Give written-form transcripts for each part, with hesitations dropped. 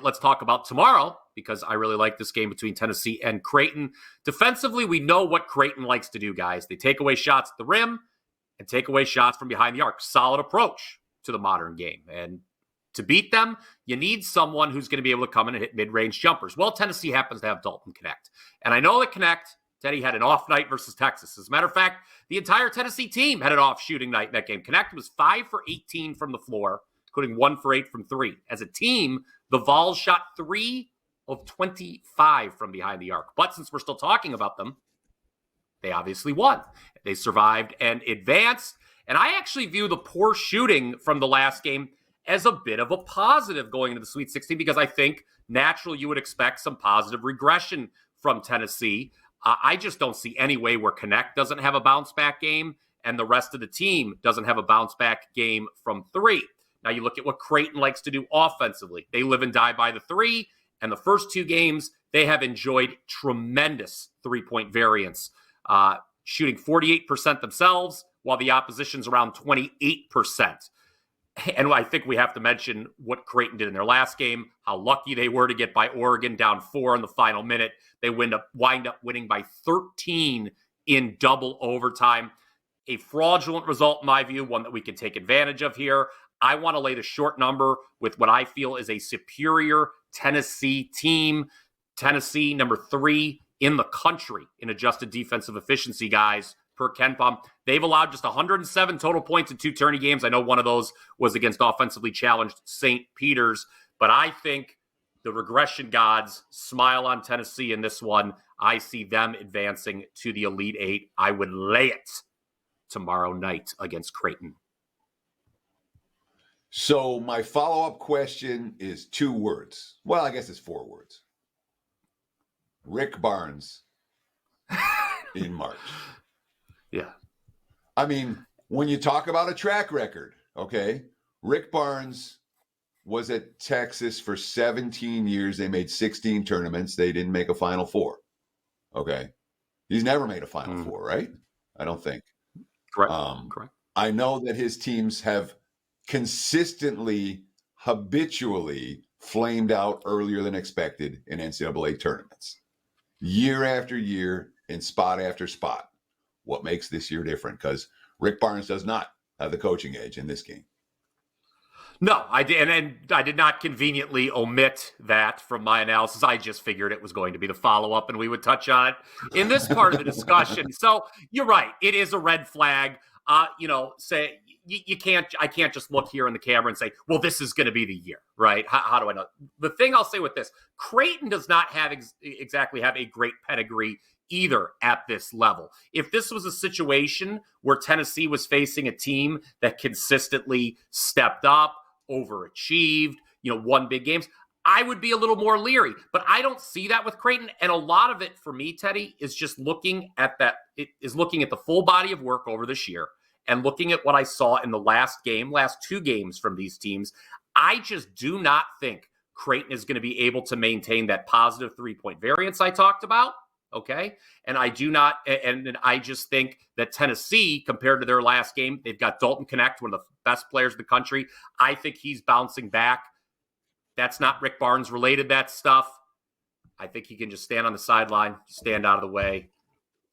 let's talk about tomorrow, because I really like this game between Tennessee and Creighton. Defensively, we know what Creighton likes to do, guys. They take away shots at the rim and take away shots from behind the arc. Solid approach to the modern game. And to beat them, you need someone who's going to be able to come in and hit mid-range jumpers. Well, Tennessee happens to have Dalton Knecht. And I know that Knecht, Teddy, had an off night versus Texas. As a matter of fact, the entire Tennessee team had an off shooting night in that game. Knecht was 5 for 18 from the floor, including 1 for 8 from 3. As a team, the Vols shot 3 of 25 from behind the arc. But since we're still talking about them, they obviously won. They survived and advanced. And I actually view the poor shooting from the last game as a bit of a positive going into the Sweet 16, because I think naturally you would expect some positive regression from Tennessee. I just don't see any way where Knecht doesn't have a bounce-back game and the rest of the team doesn't have a bounce-back game from 3. Now you look at what Creighton likes to do offensively. They live and die by the 3, and the first 2 games, they have enjoyed tremendous three-point variance, shooting 48% themselves, while the opposition's around 28%. And I think we have to mention what Creighton did in their last game, how lucky they were to get by Oregon down 4 in the final minute. They wind up winning by 13 in double overtime. A fraudulent result, in my view, one that we can take advantage of here. I want to lay the short number with what I feel is a superior Tennessee team. Tennessee, number 3 in the country in adjusted defensive efficiency, guys, per KenPom. They've allowed just 107 total points in 2 tourney games. I know one of those was against offensively challenged St. Peter's, but I think the regression gods smile on Tennessee in this one. I see them advancing to the Elite 8. I would lay it tomorrow night against Creighton. So my follow-up question is 2 words. Well, I guess it's 4 words. Rick Barnes in March. Yeah. I mean, when you talk about a track record, okay, Rick Barnes was at Texas for 17 years. They made 16 tournaments. They didn't make a Final Four. Okay. He's never made a Final Four, right? I don't think. Correct. Correct. I know that his teams have consistently, habitually flamed out earlier than expected in NCAA tournaments. Year after year, in spot after spot. What makes this year different? Because Rick Barnes does not have the coaching edge in this game. No, I did, and I did not conveniently omit that from my analysis. I just figured it was going to be the follow-up, and we would touch on it in this part of the discussion. So you're right; it is a red flag. Say you can't. I can't just look here in the camera and say, "Well, this is going to be the year," right? How do I know? The thing I'll say with this: Creighton does not have exactly have a great pedigree either at this level. If this was a situation where Tennessee was facing a team that consistently stepped up, overachieved, won big games, I would be a little more leery. But I don't see that with Creighton. And a lot of it for me, Teddy, is just looking at the full body of work over this year and looking at what I saw in the last 2 games from these teams. I just do not think Creighton is going to be able to maintain that positive 3-point variance I talked about. Okay. And I just think that Tennessee, compared to their last game, they've got Dalton Knecht, one of the best players in the country. I think he's bouncing back. That's not Rick Barnes related, that stuff. I think he can just stand on the sideline, stand out of the way.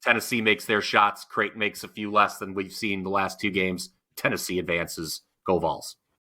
Tennessee makes their shots. Creighton makes a few less than we've seen the last 2 games. Tennessee advances. Go Vols.